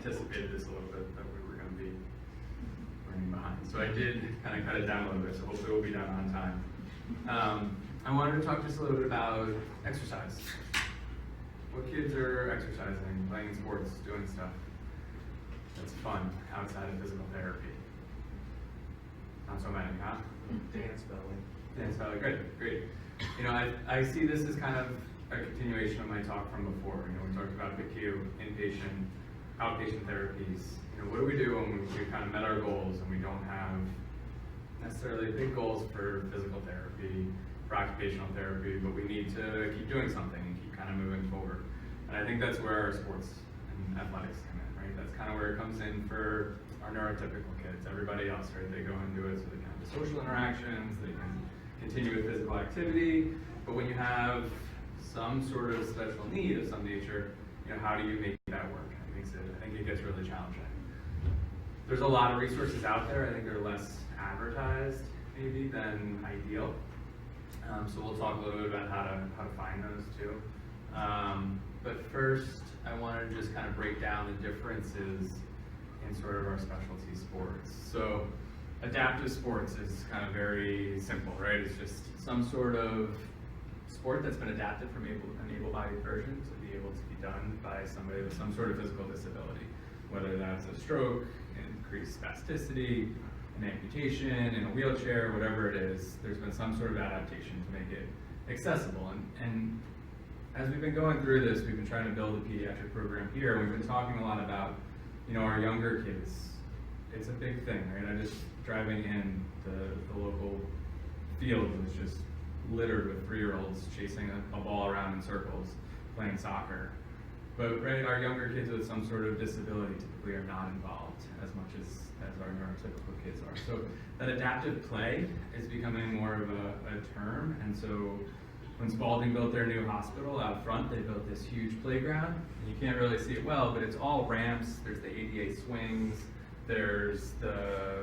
anticipated this a little bit, that we were going to be running behind. So I did kind of cut it down a little bit, so hopefully we'll be done on time. I wanted to talk just a little bit about exercise. What kids are exercising, playing sports, doing stuff that's fun outside of physical therapy? Not so many, huh? Dance belly. Dance belly, great. You know, I see this as kind of a continuation of my talk from before. You know, we talked about PICU, inpatient, outpatient therapies. You know, what do we do when we kind of met our goals and we don't have necessarily big goals for physical therapy, for occupational therapy, but we need to keep doing something and keep kind of moving forward. And I think that's where our sports and athletics come in, right? That's kind of where it comes in for our neurotypical kids, everybody else, right? They go and do it so they can have the social interactions, they can continue with physical activity, but when you have some sort of special need of some nature, you know, how do you make that work? I think it gets really challenging. There's a lot of resources out there. I think they're less advertised maybe than ideal. So we'll talk a little bit about how to find those too. But first, I wanted to just kind of break down the differences in sort of our specialty sports. So adaptive sports is kind of very simple, right? It's just some sort of sport that's been adapted from an able-bodied version to be able to be done by somebody with some sort of physical disability, whether that's a stroke, increased spasticity, an amputation, in a wheelchair, whatever it is. There's been some sort of adaptation to make it accessible. And as we've been going through this, we've been trying to build a pediatric program here. We've been talking a lot about, you know, our younger kids. It's a big thing, right? I just driving in the local field was just littered with 3-year-olds chasing a ball around in circles, playing soccer. But right, our younger kids with some sort of disability typically are not involved as much as our neurotypical kids are. So that adaptive play is becoming more of a term. And so when Spalding built their new hospital out front, they built this huge playground. And you can't really see it well, but it's all ramps. There's the ADA swings. There's the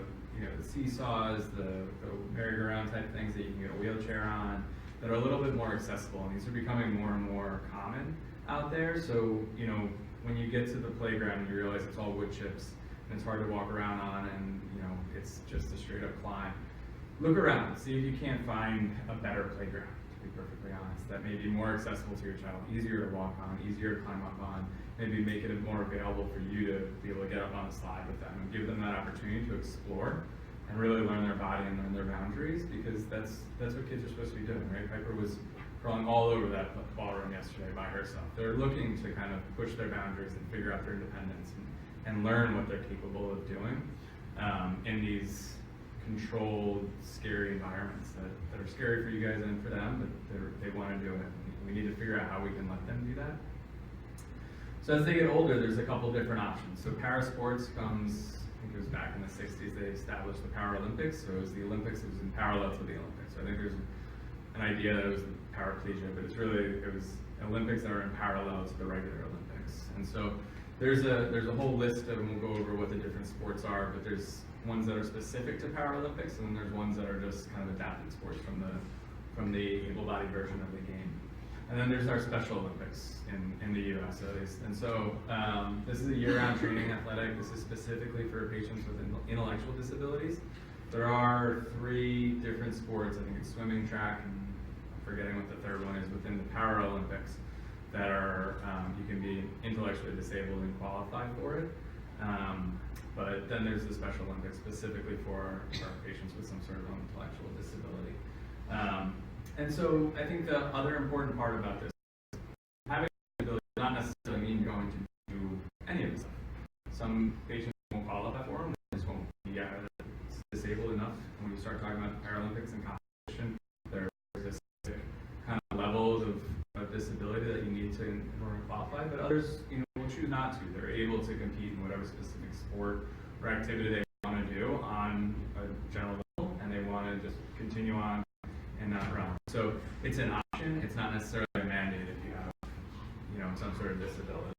seesaws, the merry-go-round type things that you can get a wheelchair on that are a little bit more accessible. And these are becoming more and more common out there. So, you know, when you get to the playground, you realize it's all wood chips and it's hard to walk around on, and you know, it's just a straight up climb. Look around, see if you can't find a better playground, to be perfectly honest, that may be more accessible to your child, easier to walk on, easier to climb up on, maybe make it more available for you to be able to get up on a slide with them and give them that opportunity to explore and really learn their body and learn their boundaries, because that's what kids are supposed to be doing, right? Piper was crawling all over that ballroom yesterday by herself. They're looking to kind of push their boundaries and figure out their independence and learn what they're capable of doing in these controlled, scary environments that are scary for you guys and for them, but they want to do it. We need to figure out how we can let them do that. So as they get older, there's a couple different options. So parasports comes, I think it was back in the 60s, they established the Paralympics. So it was the Olympics, it was in parallel to the Olympics. So I think there's an idea that it was paraplegia, but it was Olympics that are in parallel to the regular Olympics. And so there's a whole list of, and we'll go over what the different sports are, but there's ones that are specific to Paralympics, and then there's ones that are just kind of adapted sports from the able-bodied version of the game. And then there's our Special Olympics in the US at least. And so this is a year-round training athletic. This is specifically for patients with intellectual disabilities. There are 3 different sports, I think it's swimming, track, and I'm forgetting what the third one is, within the Paralympics that are, you can be intellectually disabled and qualify for it. But then there's the Special Olympics specifically for our patients with some sort of intellectual disability. And so I think the other important part about this, having an ability does not necessarily mean you're going to do any of this stuff. Some patients won't qualify for them, they just won't be disabled enough. When you start talking about Paralympics and competition, there's this kind of levels of disability that you need to in order to qualify, but others, you know, will choose not to. They're able to compete in whatever specific sport or activity they want to do on a general level, and they want to just continue on in that realm. So it's an option. It's not necessarily a mandate if you have, you know, some sort of disability.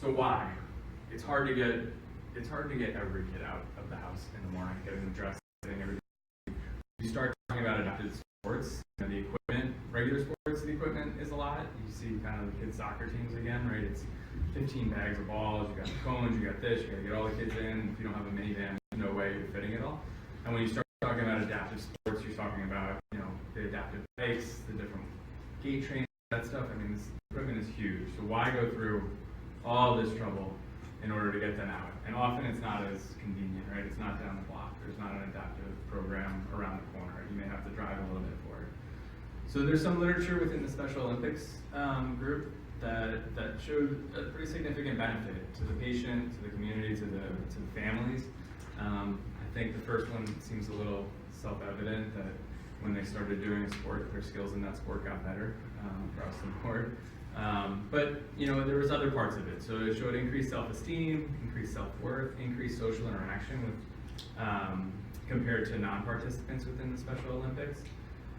So why? It's hard to get every kid out of the house in the morning, getting them dressed, getting everything. You start talking about adapted sports, you know, the equipment, regular sports, the equipment is a lot. You see see kind of the kids' soccer teams again, right? It's 15 bags of balls, you got the cones, you got this, you got to get all the kids in. If you don't have a minivan, there's no way you're fitting it all. And when you start talking about adaptive sports, you're talking about, you know, the adaptive bikes, the different gait training, that stuff. I mean, this equipment is huge. So why go through all this trouble in order to get them out? And often it's not as convenient, right? It's not down the block. There's not an adaptive program around the corner. You may have to drive a little bit for it. So there's some literature within the Special Olympics group that showed a pretty significant benefit to the patient, to the community, to the families. I think the first one seems a little self-evident that when they started doing a sport, their skills in that sport got better across the board. But you know, there was other parts of it. So it showed increased self-esteem, increased self-worth, increased social interaction with compared to non-participants within the Special Olympics.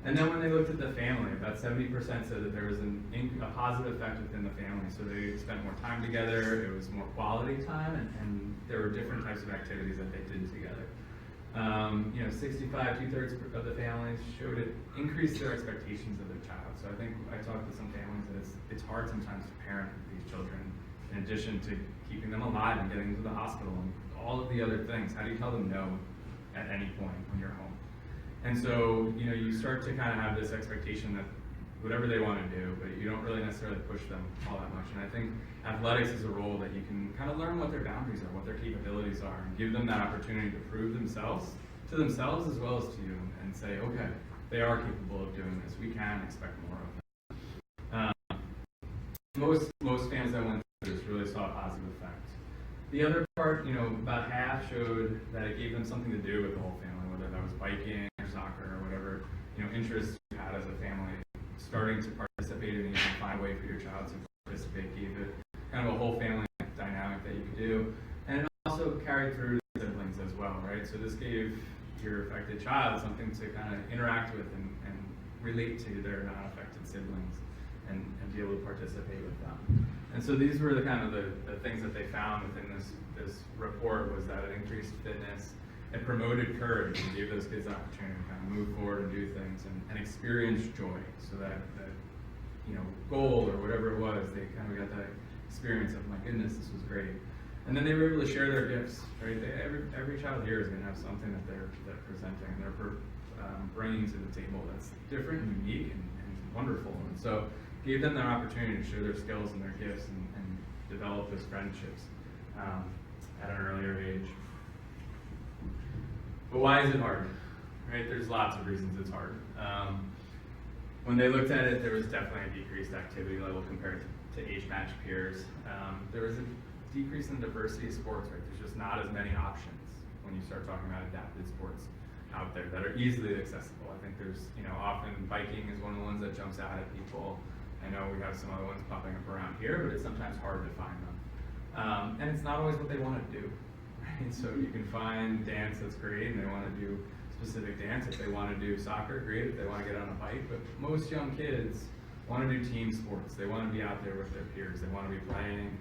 And then when they looked at the family, about 70% said that there was a positive effect within the family. So they spent more time together, it was more quality time, and there were different types of activities that they did together. You know, 65, 2/3 of the families showed it increased their expectations of their child. So I think I talked to some families that it's hard sometimes to parent these children, in addition to keeping them alive and getting them to the hospital and all of the other things. How do you tell them no at any point when you're home? And so, you know, you start to kind of have this expectation that whatever they want to do, but you don't really necessarily push them all that much. And I think athletics is a role that you can kind of learn what their boundaries are, what their capabilities are, and give them that opportunity to prove themselves to themselves as well as to you, and say, okay, they are capable of doing this. We can expect more of them. Most fans that went through this really saw a positive effect. The other part, you know, about half showed that it gave them something to do with the whole family, whether that was biking or soccer or whatever, you know, interests you had as a family. Starting to participate and you can find a way for your child to participate gave it kind of a whole family dynamic that you could do. And it also carried through to siblings as well, right? So this gave your affected child something to kind of interact with and relate to their non-affected siblings and be able to participate with them. And so these were the kind of the things that they found within this report, was that it increased fitness, it promoted courage, and gave those kids the opportunity to kind of move forward and do things and experience joy. So that you know, goal or whatever it was, they kind of got that experience of, my goodness, this was great. And then they were able to share their gifts, right? Every child here is going to have something that they're presenting, and they're bringing to the table that's different and unique and wonderful. And so gave them their opportunity to share their skills and their gifts and develop those friendships at an earlier age. But why is it hard? Right? There's lots of reasons it's hard. When they looked at it, there was definitely a decreased activity level compared to age-matched peers. There was a decrease in diversity of sports, right? There's just not as many options when you start talking about adapted sports out there that are easily accessible. I think there's, you know, often biking is one of the ones that jumps out at people. I know we have some other ones popping up around here, but it's sometimes hard to find them. And it's not always what they want to do. Right? So you can find dance that's great, and they want to do specific dance. If they want to do soccer, great. If they want to get on a bike, but most young kids want to do team sports. They want to be out there with their peers. They want to be playing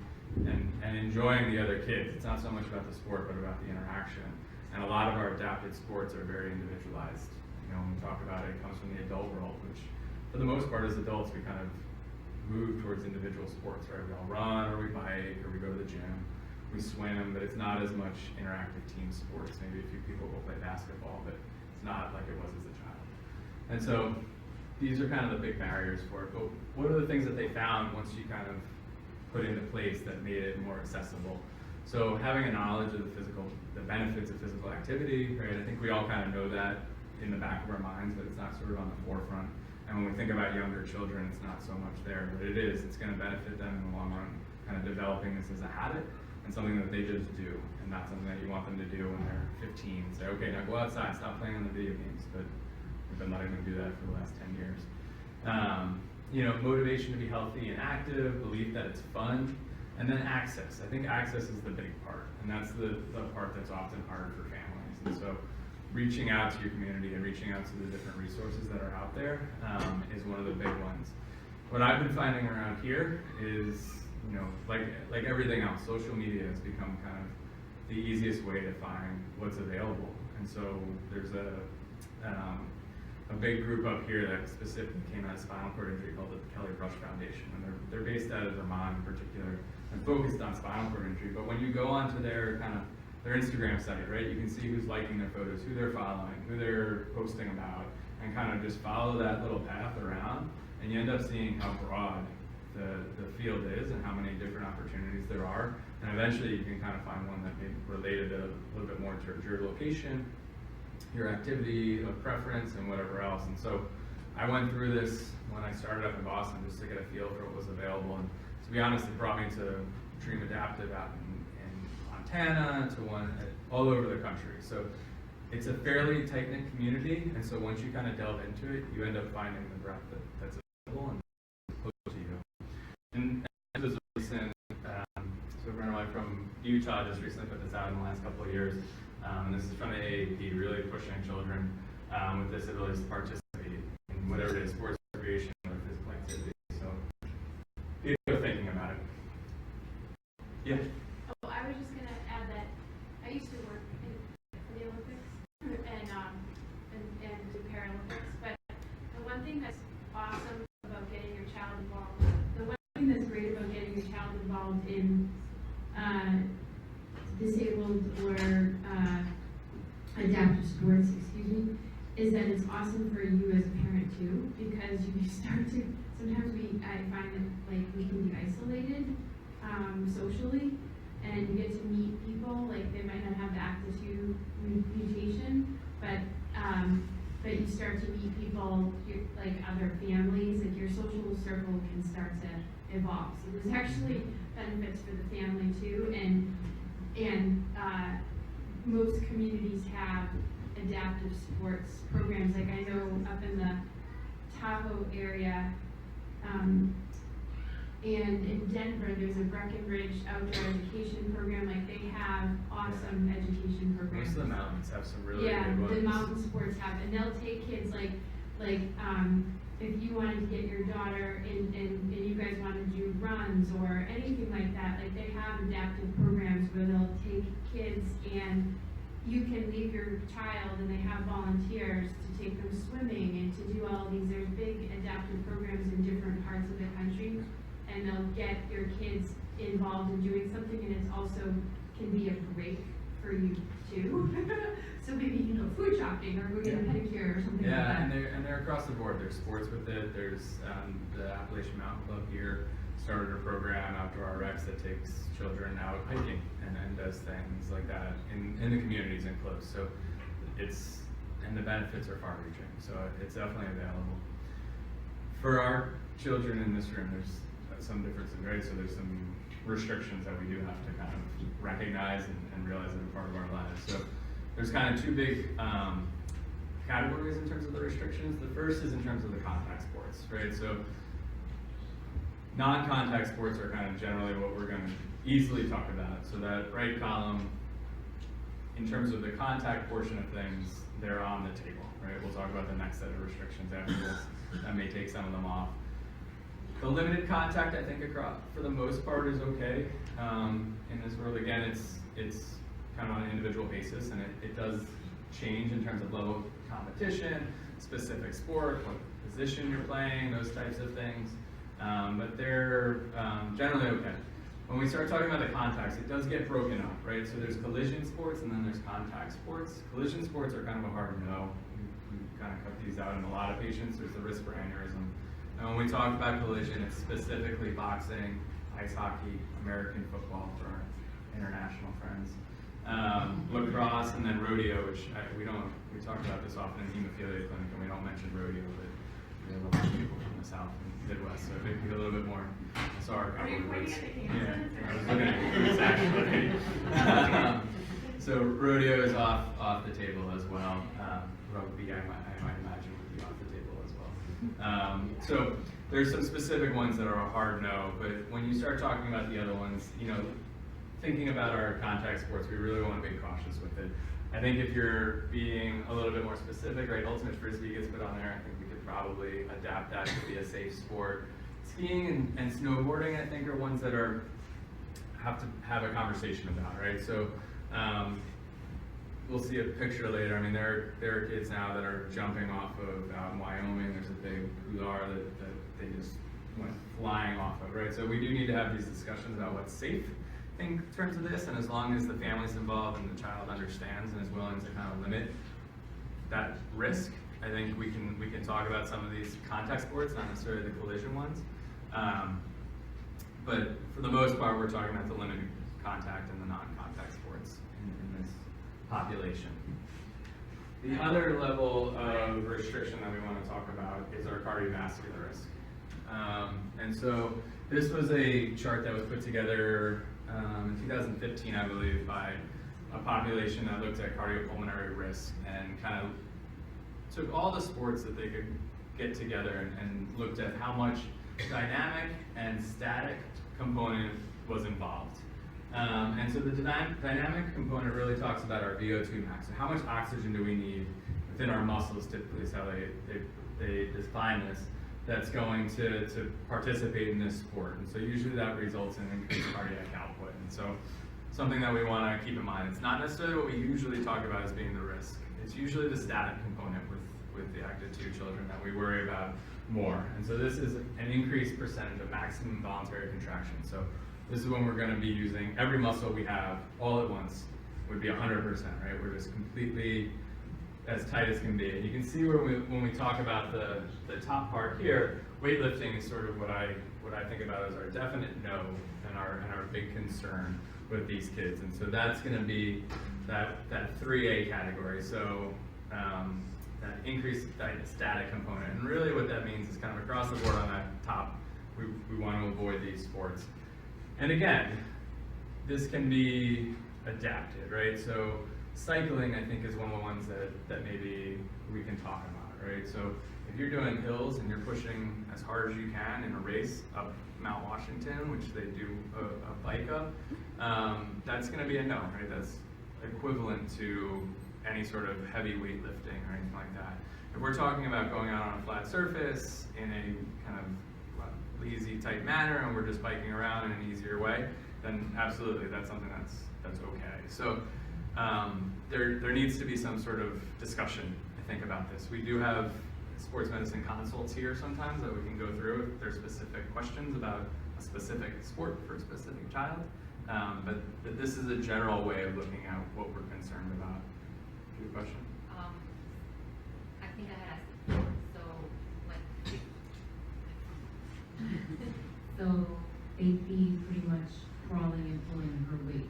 and enjoying the other kids. It's not so much about the sport, but about the interaction. And a lot of our adapted sports are very individualized. You know, when we talk about it, it comes from the adult world, which for the most part as adults, we kind of move towards individual sports, right? We all run, or we bike, or we go to the gym. We swim, but it's not as much interactive team sports. Maybe a few people will play basketball, but it's not like it was as a child. And so these are kind of the big barriers for it. But what are the things that they found once you kind of put into place that made it more accessible? So having a knowledge of the benefits of physical activity, right? I think we all kind of know that in the back of our minds, but it's not sort of on the forefront. And when we think about younger children, it's not so much there, but it is. It's going to benefit them in the long run, kind of developing this as a habit and something that they just do, and not something that you want them to do when they're 15. Say, okay, now go outside, stop playing on the video games. But we've been letting them do that for the last 10 years. You know, motivation to be healthy and active, belief that it's fun, and then access. I think access is the big part, and that's the part that's often hard for families. And so reaching out to your community and reaching out to the different resources that are out there is one of the big ones. What I've been finding around here is, you know, like everything else, social media has become kind of the easiest way to find what's available. And so there's a a big group up here that specifically came out of spinal cord injury called the Kelly Brush Foundation, and they're based out of Vermont in particular and focused on spinal cord injury. But when you go onto their their Instagram site, right, you can see who's liking their photos, who they're following, who they're posting about, and kind of just follow that little path around, and you end up seeing how broad the field is and how many different opportunities there are. And eventually you can kind of find one that may be related a little bit more to your location, your activity of preference, and whatever else. And so I went through this when I started up in Boston just to get a feel for what was available. And to be honest, it brought me to Dream Adaptive out in Montana, to one all over the country. So it's a fairly tight-knit community, and so once you kind of delve into it, you end up finding the breadth that's available and close to you. And this is recent, so Brenda from Utah just recently put this out in the last couple of years. And this is from the AAP, really pushing children with disabilities to participate in whatever it is, sports, recreation, or physical activity. So, people are thinking about it. Yeah? Oh, I was just going to add that I used to work for the Olympics and the Paralympics, but the one thing that's awesome about getting your child involved, the one thing that's great about getting your child involved in disabled or adaptive sports, is that it's awesome for you as a parent too, because you start to, sometimes I find that like we can be isolated socially, and you get to meet people, like they might not have the ACTA2 mutation, but you start to meet people, like other families, like your social circle can start to evolve. So there's actually benefits for the family too, and most communities have adaptive sports programs. Like I know up in the Tahoe area, and in Denver, there's a Breckenridge outdoor education program. Like they have awesome education programs. Most of the mountains have some really good ones. The mountain sports have, and they'll take kids like if you wanted to get your daughter and you guys want to do runs or anything like that, like they have adaptive programs where they'll take kids and you can leave your child and they have volunteers to take them swimming and to do all these. There's big adaptive programs in different parts of the country, and they'll get your kids involved in doing something, and it's also can be a break for you too. So maybe you can go food shopping or go get a pedicure or something like that. Yeah, and they're across the board. There's sports with it. There's the Appalachian Mountain Club here started a program, Outdoor RX, that takes children out hiking and does things like that in the communities enclosed. So and the benefits are far-reaching. So it's definitely available. For our children in this room, there's some differences, right? So there's some restrictions that we do have to kind of recognize and realize that are part of our lives. So there's kind of two big categories in terms of the restrictions. The first is in terms of the contact sports, right? So non-contact sports are kind of generally what we're going to easily talk about. So that right column, in terms of the contact portion of things, they're on the table, right? We'll talk about the next set of restrictions after this. That may take some of them off. The limited contact, I think, across for the most part is okay. In this world, again, it's kind of on an individual basis, and it does change in terms of level of competition, specific sport, what position you're playing, those types of things. But they're generally okay. When we start talking about the contacts, it does get broken up, right? So there's collision sports and then there's contact sports. Collision sports are kind of a hard no. We kind of cut these out in a lot of patients. There's the risk for aneurysm. And when we talk about collision, it's specifically boxing, ice hockey, American football for our international friends, lacrosse, and then rodeo, which we talk about this often in hemophilia clinic, and we don't mention rodeo, but we have a lot of people from the South and Midwest, so it may be a little bit more. I saw our couple of words. Yeah, I was looking at groups actually. So rodeo is off the table as well. Rugby, I might imagine, would be off the table as well. So there's some specific ones that are a hard no, but when you start talking about the other ones, thinking about our contact sports, we really want to be cautious with it. I think if you're being a little bit more specific, right, ultimate frisbee gets put on there. I think we could probably adapt that to be a safe sport. Skiing and snowboarding, I think, are ones that have to have a conversation about, right? So we'll see a picture later. I mean, there are kids now that are jumping off of out in Wyoming. There's a big couloir that they just went flying off of, right? So we do need to have these discussions about what's safe in terms of this, and as long as the family's involved and the child understands and is willing to kind of limit that risk, I think we can talk about some of these contact sports, not necessarily the collision ones. But for the most part, we're talking about the limited contact and the non-contact sports in this population. The other level of restriction that we want to talk about is our cardiovascular risk. And so this was a chart that was put together in 2015, I believe, by a population that looked at cardiopulmonary risk and kind of took all the sports that they could get together and looked at how much dynamic and static component was involved. And so the dynamic component really talks about our VO2 max. So how much oxygen do we need within our muscles, typically is how they define this, that's going to participate in this sport. And so usually that results in increased cardiac output. And so something that we want to keep in mind, it's not necessarily what we usually talk about as being the risk. It's usually the static component with the active 2 children that we worry about more. And so this is an increased percentage of maximum voluntary contraction. So this is when we're going to be using every muscle we have all at once would be 100%, right? We're just completely as tight as can be. And you can see where when we talk about the top part here, weightlifting is sort of what I think about as our definite no and our big concern with these kids. And so that's going to be that 3A category. So that increased static component. And really what that means is kind of across the board on that top, we want to avoid these sports. And again, this can be adapted, right? So cycling, I think, is one of the ones that maybe we can talk about, right? So if you're doing hills and you're pushing as hard as you can in a race up Mount Washington, which they do a bike up, that's going to be a no, right? That's equivalent to any sort of heavy weightlifting or anything like that. If we're talking about going out on a flat surface in a kind of easy, tight manner, and we're just biking around in an easier way, then absolutely that's something that's okay. So there needs to be some sort of discussion, I think, about this. We do have sports medicine consults here sometimes that we can go through if there's specific questions about a specific sport for a specific child. But this is a general way of looking at what we're concerned about. Good question. I think I had asked before, so they'd be pretty much crawling and pulling her weight.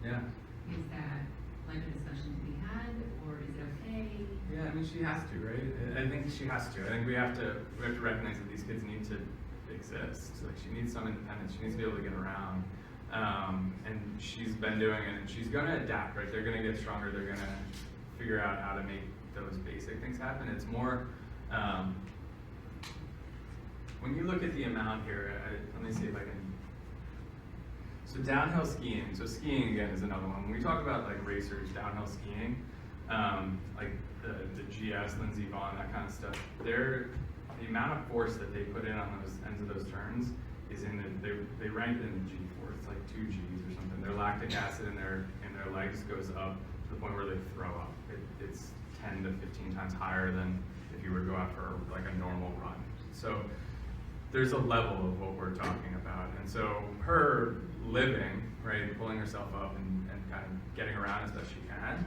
Yeah. Is that like a discussion to be had, or is it okay? Yeah, I mean, she has to, right? I think she has to. I think we have to recognize that these kids need to exist. Like, she needs some independence. She needs to be able to get around. And she's been doing it, and she's going to adapt, right? They're going to get stronger. They're going to figure out how to make those basic things happen. It's more, when you look at the amount here, let me see if I can. So downhill skiing. So skiing, again, is another one. When we talk about like racers, downhill skiing, like the GS, Lindsey Vonn, that kind of stuff, the amount of force that they put in on those ends of those turns is they rank it in the G force. It's like 2 Gs or something. Their lactic acid in their legs goes up to the point where they throw up. It's 10 to 15 times higher than if you were to go out for like a normal run. So there's a level of what we're talking about. And so her living, right, pulling herself up and kind of getting around as best she can,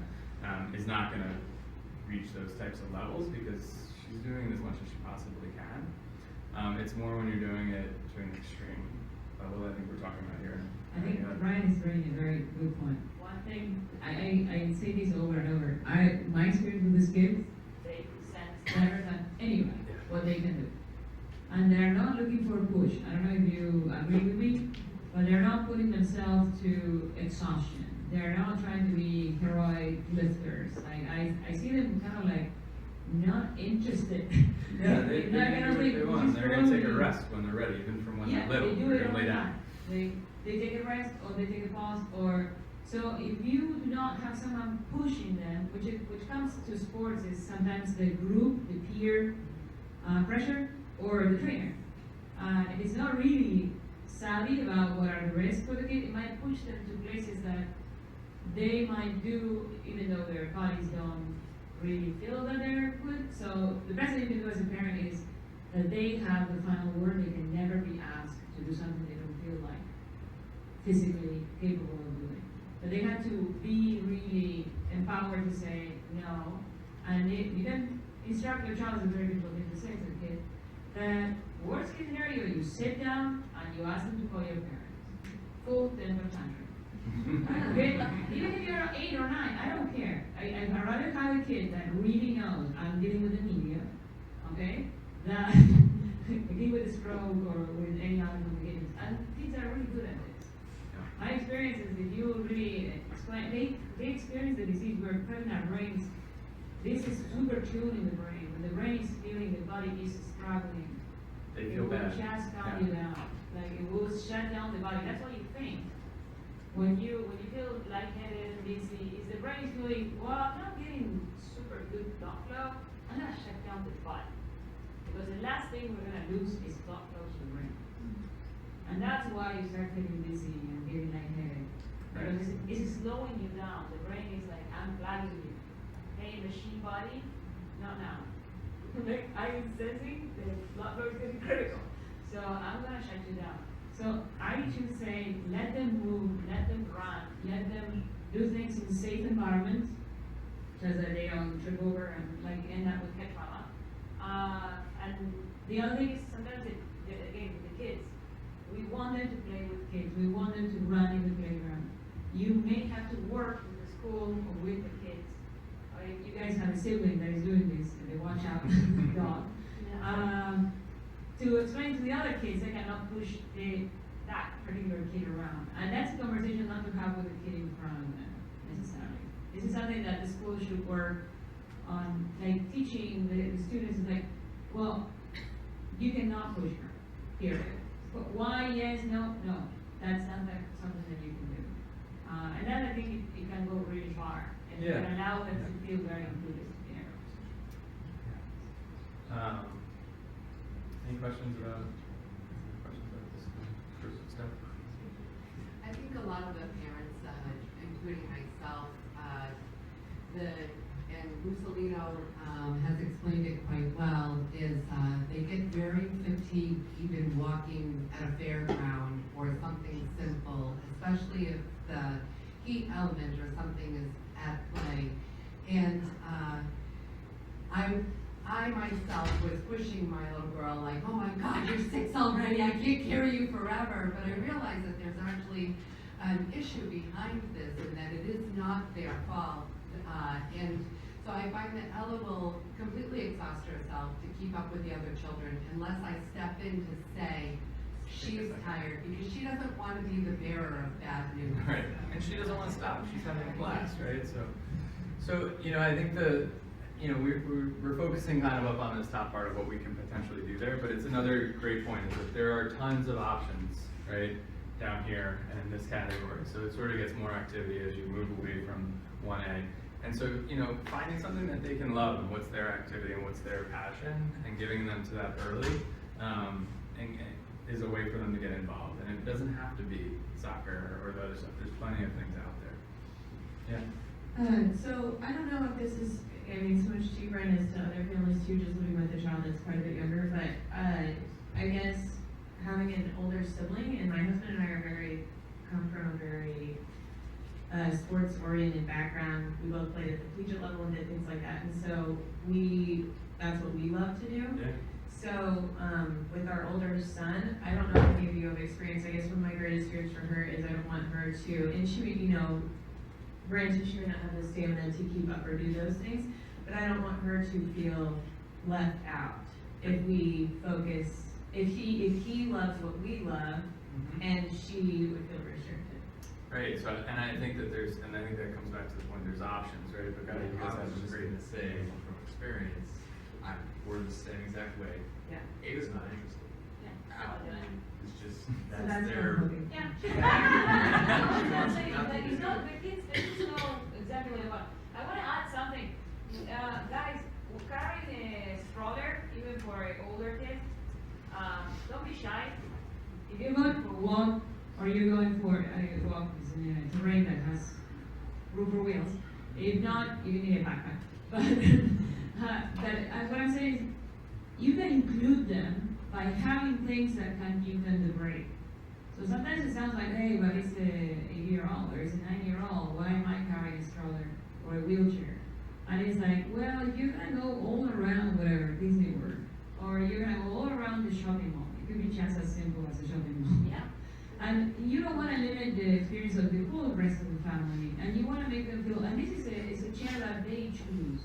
is not going to reach those types of levels because she's doing as much as she possibly can. It's more when you're doing it to an extreme level, I think we're talking about here. I think Ryan is bringing a very good point. One thing, I say this over and over. My experience with these kids, they present better than anyone what they can do. And they're not looking for a push. I don't know if you agree with me, but they're not putting themselves to exhaustion. They're not trying to be heroic lifters. I see them kind of like not interested. Yeah, they do what they want. They're going to take a rest when they're ready, even from when they're little. They do They're it going to all lay the down. time. They take a rest, or they take a pause, or so if you do not have someone pushing them, which comes to sports is sometimes the group, the peer pressure, or the trainer. If it's not really savvy about what are the risks for the kid, it might push them to places that they might do, even though their bodies don't really feel that they're good. So the best thing you can do as a parent is that they have the final word. They can never be asked to do something they don't feel like physically capable of doing. But they have to be really empowered to say no. And you can instruct your child, is a very difficult thing to say to a kid, that worst case scenario, you sit down and you ask them to call your parents. Full temper tantrum. Okay? Even if you're 8 or 9, I don't care. I'd rather have a kid that really knows I'm dealing with the media, okay? That deal with a stroke or with any other complications. And kids are really good at this. My experience is if you really explain, they experience the disease where in our brains, this is super tuned in the brain. When the brain is feeling the body is struggling, They feel bad. It will just calm you down. Like it will shut down the body. That's what you think. When you feel lightheaded, dizzy, is the brain feeling, well, I'm not getting super good blood flow, I'm gonna shut down the body. Because the last thing we're gonna lose is blood flow to the brain. And that's why you start feeling dizzy and getting lightheaded. Because it's slowing you down. The brain is like, I'm flagging you. Hey, machine body, not now. Like, I'm sensing the blood flow is getting critical. So I'm gonna shut you down. So I should say, let them move, let them run, let them do things in safe environments, so that they don't trip over and like end up with head trauma. And the other thing is sometimes again with the kids, we want them to play with kids, we want them to run in the playground. You may have to work with the school or with the kids. Or if you guys have a sibling that is doing this, and they watch out for the dog. To explain to the other kids, they cannot push that particular kid around. And that's a conversation not to have with the kid in front of them, necessarily. This is something that the school should work on, like teaching the students, like, well, you cannot push her, period. But why, yes, no, that's not something that you can do. And then I think it can go really far, and it can allow them to feel very included. Any questions about this first step? I think a lot of the parents, including myself, and Mussolino has explained it quite well, is they get very fatigued even walking at a fairground or something simple, especially if the heat element or something is at play. And I myself was pushing my little girl like, oh my God, you're 6 already, I can't carry you forever. But I realized that there's actually an issue behind this and that it is not their fault. And so I find that Ella will completely exhaust herself to keep up with the other children unless I step in to say she's tired, because she doesn't want to be the bearer of bad news. Right, and she doesn't want to stop. She's having a blast, right? So I think we're focusing kind of up on this top part of what we can potentially do there, but it's another great point is that there are tons of options, right, down here and in this category. So it sort of gets more activity as you move away from 1A. And so, finding something that they can love and what's their activity and what's their passion and giving them to that early is a way for them to get involved. And it doesn't have to be soccer or the other stuff. There's plenty of things out there. Yeah. So I don't know if this is, so much cheaper and as to other families too, just living with a child that's quite a bit younger, but I guess having an older sibling, and my husband and I come from a very sports-oriented background. We both played at the collegiate level and did things like that, and so that's what we love to do. Yeah. So with our older son, I don't know if any of you have experience. I guess one of my greatest fears for her is I don't want her to, and she may, granted she may not have the stamina to keep up or do those things, but I don't want her to feel left out. If we focus, if he loves what we love, and she would feel restricted. Right. So, and I think that that comes back to the point. There's options, right? But God, you guys I have was some just great. going to say, from experience, we're the same exact way. Yeah. Ada's not interested. It's just, So that's that's what I'm their. hoping. Yeah. She I'm wants saying, nothing like, to do the with it. kids, they just know exactly what they want. I want to add something. Guys, carrying a stroller, even for an older kid, don't be shy. If you're going for a walk, or you're going for a walk in a terrain that has roof or wheels. If not, you need a backpack. But what I'm saying is, you can include them by having things that can give them the break. So sometimes it sounds like, hey, but it's a 8-year-old or it's a 9-year-old. Why am I carrying a stroller or a wheelchair? And it's like, well, you're gonna go all around whatever Disney World, or you're gonna go all around the shopping mall. It could be just as simple as a shopping mall. Yeah. And you don't want to limit the experience of the whole rest of the family, and you want to make them feel. And this is a chair that they choose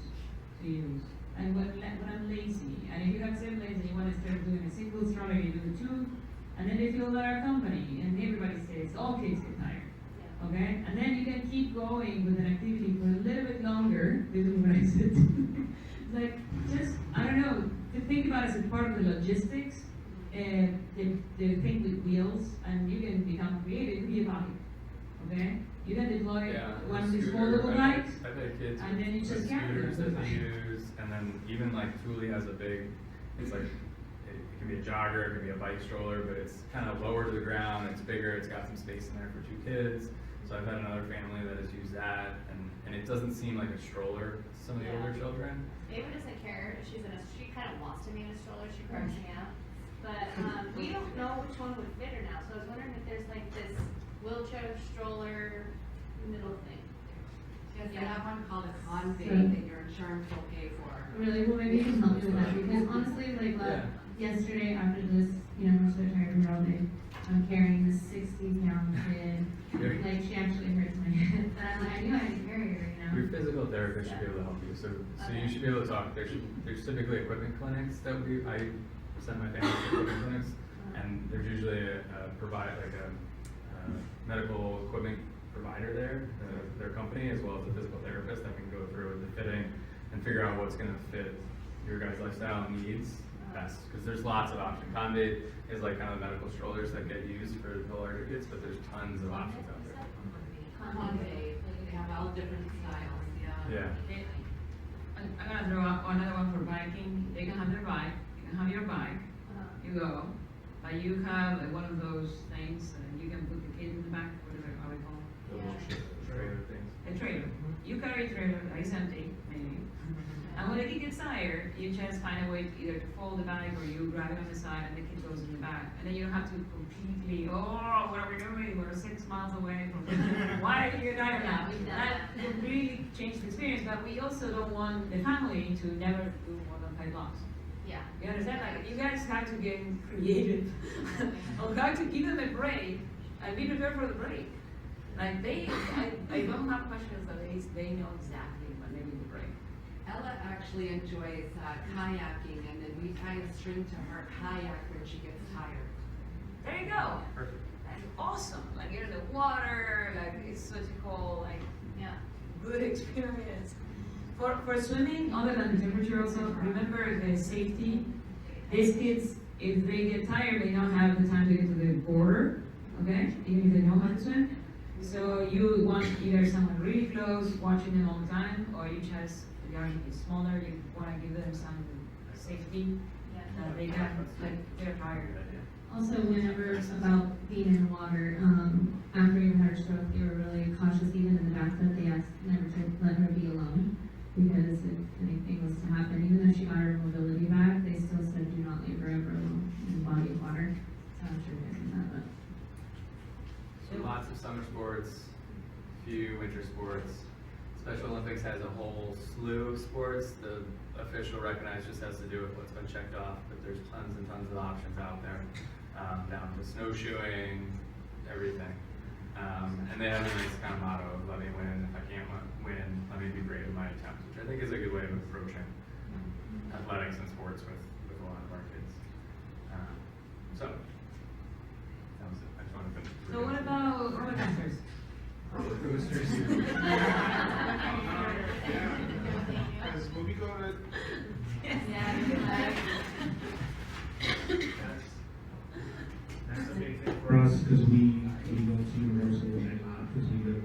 to use. And when I'm lazy, and if you have siblings and you want to start doing a single stroller, you do the two, and then they feel that our company, and everybody says all kids get tired. Yeah. Okay, and then you can keep going with an activity for a little bit longer. This is what I said. It's like just I don't know. To think about it as a part of the logistics. The thing with wheels, and you can become creative, be a bike, okay? You can deploy one of these foldable bikes, I've had kids and then you with just carry scooters them. that they use, and then even like Thule has a big, it's like, it can be a jogger, it can be a bike stroller, but it's kind of lower to the ground, it's bigger, it's got some space in there for 2 kids. So I've had another family that has used that, and it doesn't seem like a stroller to some of the older children. Ava doesn't care if she's in a, she kind of wants to be in a stroller, she cracks me out. But, we don't know which one would fit her now, so I was wondering if there's like this wheelchair stroller middle thing. Yes, they have one called a Convey Sure. that your insurance will pay for. Really, well, maybe you can help me with that, because honestly, like, yesterday after this, you know, we're so tired from all day, I'm carrying this 60-pound kid, like, she actually hurts my head, but I'm like, I knew I had to carry her, you know? Your physical therapist should be able to help you, so you should be able to talk, there's typically equipment clinics that I send my family to equipment clinics, and there's usually a medical equipment provider there, their company, as well as a physical therapist that can go through the fitting and figure out what's gonna fit your guys' lifestyle and needs best, because there's lots of options. Convey is like kind of the medical strollers that get used for the larger kids, but there's tons of options out there. Convey, they have all different styles, yeah. Okay. I'm gonna throw out another one for biking. They can have their bike, you can have your bike, you go, but you have like one of those things, and you can put the kid in the back, whatever, how they call it. Trailer things. A trailer. You carry a trailer that is empty, maybe. And when the kid gets tired, you just find a way to either to fold the bag or you grab it on the side and the kid goes in the back. And then you don't have to completely, what are we doing? We're 6 miles away from why are you tired now? Yeah, we've done That would really change the experience, but we also don't want the family to never do more than 5 blocks. Yeah. You understand? Like, you guys have to get creative on how to give them a break and be prepared for the break. Like I don't have questions that they know exactly when they need the break. Ella actually enjoys kayaking, and then we tie a string to her kayak when she gets tired. There you go. Perfect. That's awesome. Like you're in the water, like it's such a cool, like Yeah. good experience. For swimming, other than the temperature also, remember the safety. These kids, if they get tired, they don't have the time to get to the border, okay? Even if they know how to swim. So you want either someone really close, watching them all the time, or you just, if you're smaller, you want to give them some safety that they can, like, they're tired. Also, whenever it's about being in the water, after you had her stroke, they were really cautious, even in the bathtub, they asked never to let her be alone, because if anything was to happen, even though she got her mobility back, they still said do not leave her ever alone in a body of water. So I'm sure you guys know that, but. So lots of summer sports, few winter sports. Special Olympics has a whole slew of sports. The official recognized just has to do with what's been checked off, but there's tons and tons of options out there, down to snowshoeing, everything. And they have this kind of motto of let me win, if I can't win, let me be great in my attempts, which I think is a good way of approaching athletics and sports with a lot of our kids. So, that was it. I just wanted to finish. So what about roller coasters? Roller coasters. Has movie go to? That's a big thing for us because we go to Universal a lot because we live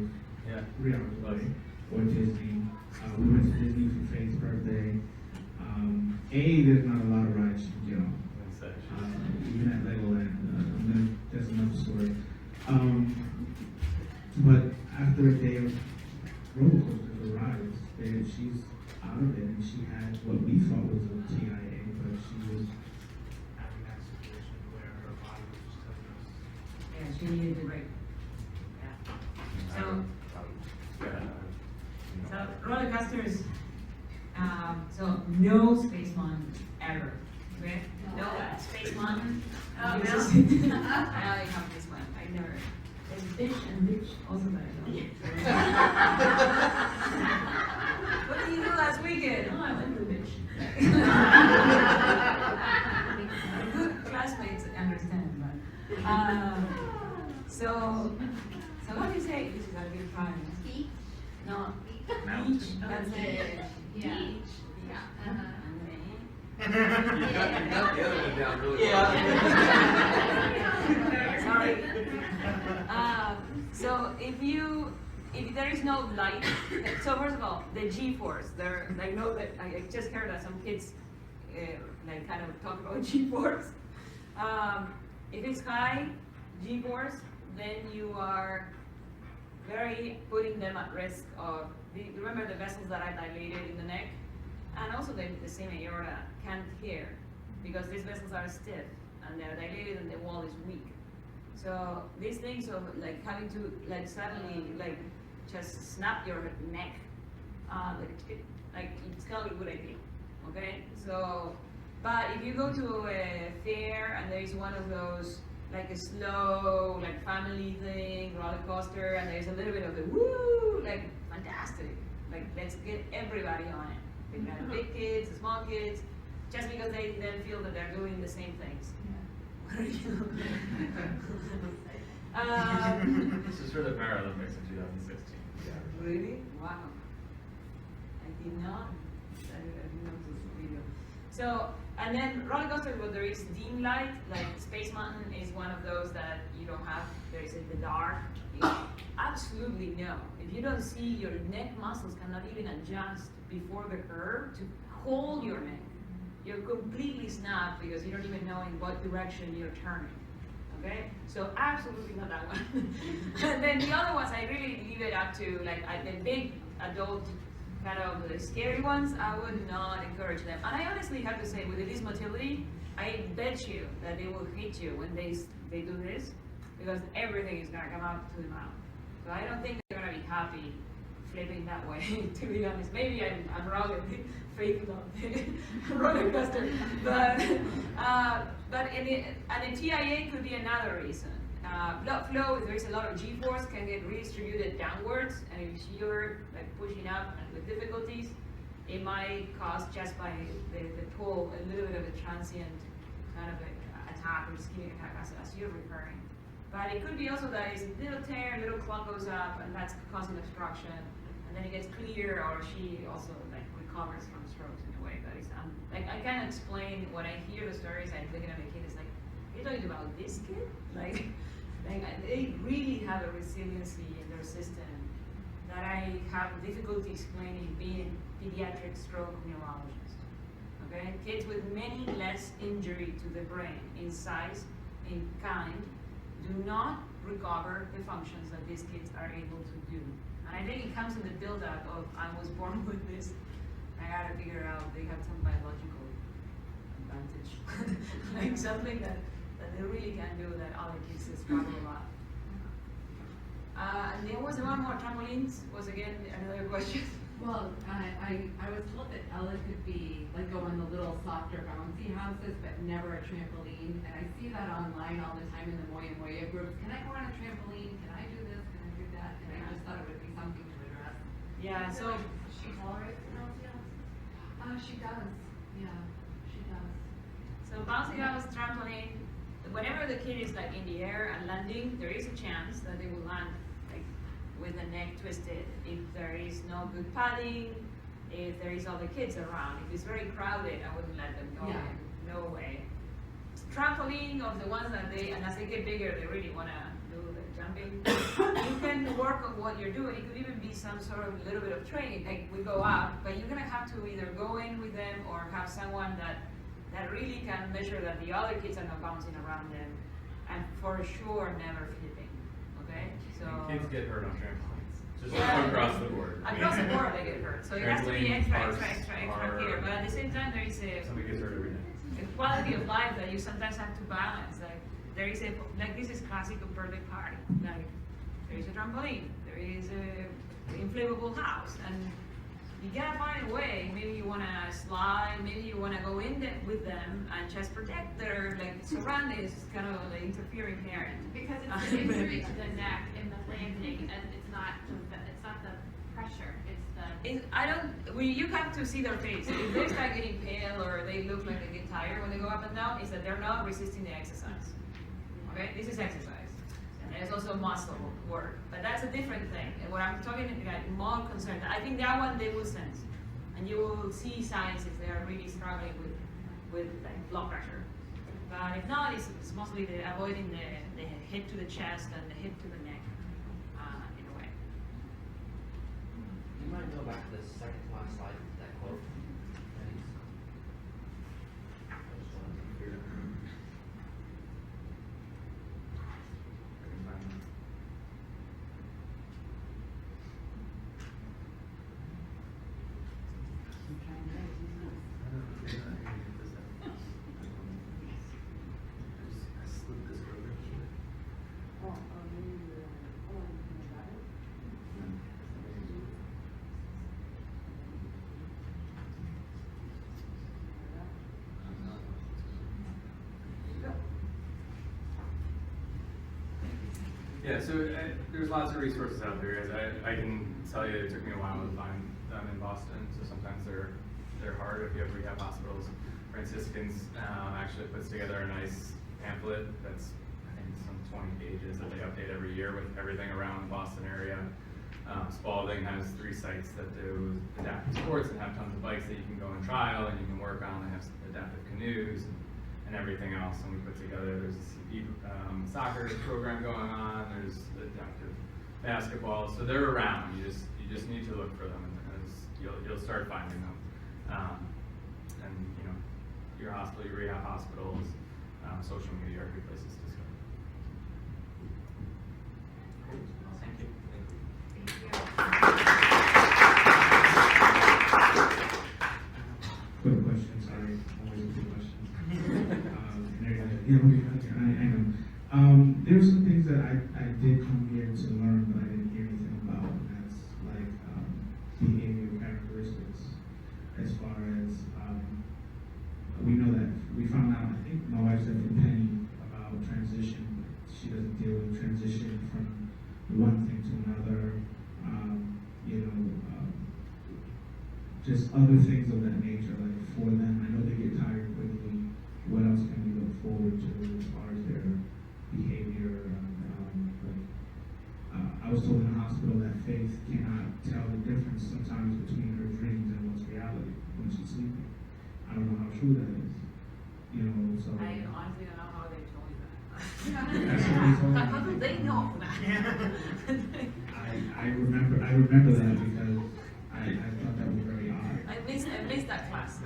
3 hours away. Or Disney. We went to Disney for Faith's birthday. There's not a lot of rides to get on. Even at Legoland, that's another story. But after a day of roller coasters or rides, and she's out of it, and she had what we thought was a TIA, but she was having that situation where her body was just telling us. Yeah, she needed the break. Yeah. So, so roller coasters, so no Space Mountain ever, okay? No Space Mountain. Oh, no. no? I only have this one, I never. There's Bitch and Bitch also that I know. What did you do last weekend? Oh, I went to the Bitch. Good classmates understand, but, so what do you say? This is a good time. Beach? No. Mountain. Beach, that's it. Yeah. Beach. Yeah. Uh-huh. You got the other one down really well. Sorry. So if there is no light, so first of all, the G-force, I know that, I just heard that some kids, like kind of talk about G-force. If it's high G-force, then you are very putting them at risk of, remember the vessels that are dilated in the neck? And also the same aorta can't hear because these vessels are stiff and they're dilated and the wall is weak. So these things of like having to like suddenly like just snap your neck, it's kind of a good idea, okay? So, but if you go to a fair and there is one of those like a slow like family thing, roller coaster, and there's a little bit of the woo, like fantastic, like let's get everybody on it. They got big kids, the small kids, just because they then feel that they're doing the same things. What are you? This is for the Paralympics in 2016. Yeah. Really? Wow. I did not. I did not see the video. So, and then roller coasters where there is dim light, like Space Mountain is one of those that you don't have. There is in the dark. Absolutely no. If you don't see, your neck muscles cannot even adjust before the curve to hold your neck. You're completely snapped because you don't even know in what direction you're turning. Okay? So absolutely not that one. And then the other ones, I really leave it up to the big adult kind of the scary ones, I would not encourage them. And I honestly have to say, with this motility, I bet you that they will hit you when they do this, because everything is gonna come out to the mouth. So I don't think they're gonna be happy flipping that way, to be honest. Maybe I'm wrong in faith of roller coaster, but a TIA could be another reason. Blood flow, if there is a lot of G-force, can get redistributed downwards, and if you're like pushing up and with difficulties, it might cause just by the pull a little bit of a transient kind of attack or ischemic attack as you're referring. But it could be also that it's a little tear, a little clot goes up, and that's causing obstruction, and then it gets clear, or she also like recovers from strokes in a way that is like I can't explain when I hear the stories. I'm looking at my kid, it's like, you're talking about this kid? Like they really have a resiliency in their system that I have difficulty explaining being a pediatric stroke neurologist. Okay, kids with many less injury to the brain in size, in kind, do not recover the functions that these kids are able to do. And I think it comes in the build-up of I was born with this. I gotta figure out they have some biological advantage, like something that they really can do that other kids struggle a lot. And there was one more, trampolines was again another question. Well, I was told that Ella could be, like, go on the little softer bouncy houses, but never a trampoline. And I see that online all the time in the Moya Moya groups. Can I go on a trampoline? Can I do this? Can I do that? And I just thought it would be something to address. Yeah, so She tolerates the LTLs? She does. Yeah, she does. So bouncy house, trampoline, whenever the kid is like in the air and landing, there is a chance that they will land like with the neck twisted. If there is no good padding, if there is other kids around, if it's very crowded, I wouldn't let them go in. No way. Trampoline of the ones that and as they get bigger, they really want to do the jumping. You can work on what you're doing. It could even be some sort of little bit of training, like we go up, but you're gonna have to either go in with them or have someone that really can measure that the other kids are not bouncing around them, and for sure never flipping. Okay, so Kids get hurt on trampolines. Just Yeah. across the board. I mean, Across the board, they get hurt, so it has to be Trampoline extra parks care, are- but at the same time, there is somebody gets hurt every day. a quality of life that you sometimes have to balance, like, there is like, this is classic of birthday party, like, there is a trampoline, there is a inflatable house, and you gotta find a way, maybe you wanna slide, maybe you wanna go in there with them and just protect their, like, surroundings, kind of the interfering parent. Because it's the injury to the neck and the landing, and it's not the pressure, it's the. You have to see their face. If they start getting pale or they look like they get tired when they go up and down, it's that they're not resisting the exercise. Okay, this is exercise. And there's also muscle work, but that's a different thing. And what I'm talking about, more concerned, I think that one they will sense. And you will see signs if they are really struggling with like blood pressure. But if not, it's mostly avoiding the hit to the chest and the hit to the neck, in a way. You might go back to the second to last slide, that quote. Please. I just wanted to hear it. I can find them. I slipped this over. Yeah, so there's lots of resources out there, guys. I can tell you it took me a while to find them in Boston, so sometimes they're hard if you have rehab hospitals. Franciscans actually puts together a nice pamphlet that's, I think, some 20 pages that they update every year with everything around the Boston area. Spalding has 3 sites that do adaptive sports and have tons of bikes that you can go and trial and you can work on. They have adaptive canoes and everything else. And we put together, there's a CP soccer program going on, there's adaptive basketball. So they're around. You just need to look for them, and you'll start finding them. And you know, your hospital, your rehab hospitals, social media are good places to start. Thank you. Quick question, sorry, always a quick question. I know. There were some things that I did come here to learn, but I didn't hear anything about, and that's like behavioral characteristics. As far as we know that we found out, I think my wife said from Penny about transition. She doesn't deal with transition from one thing to another. Just other things of that nature, like for them. I know they get tired quickly. What else can we look forward to as far as their behavior? I was told in the hospital that Faith cannot tell the difference sometimes between her dreams and what's reality when she's sleeping. I don't know how true that is. So. I honestly don't know how they told you that. That's what they told me. How do they know that? I remember that because I thought that was very odd. I missed that class.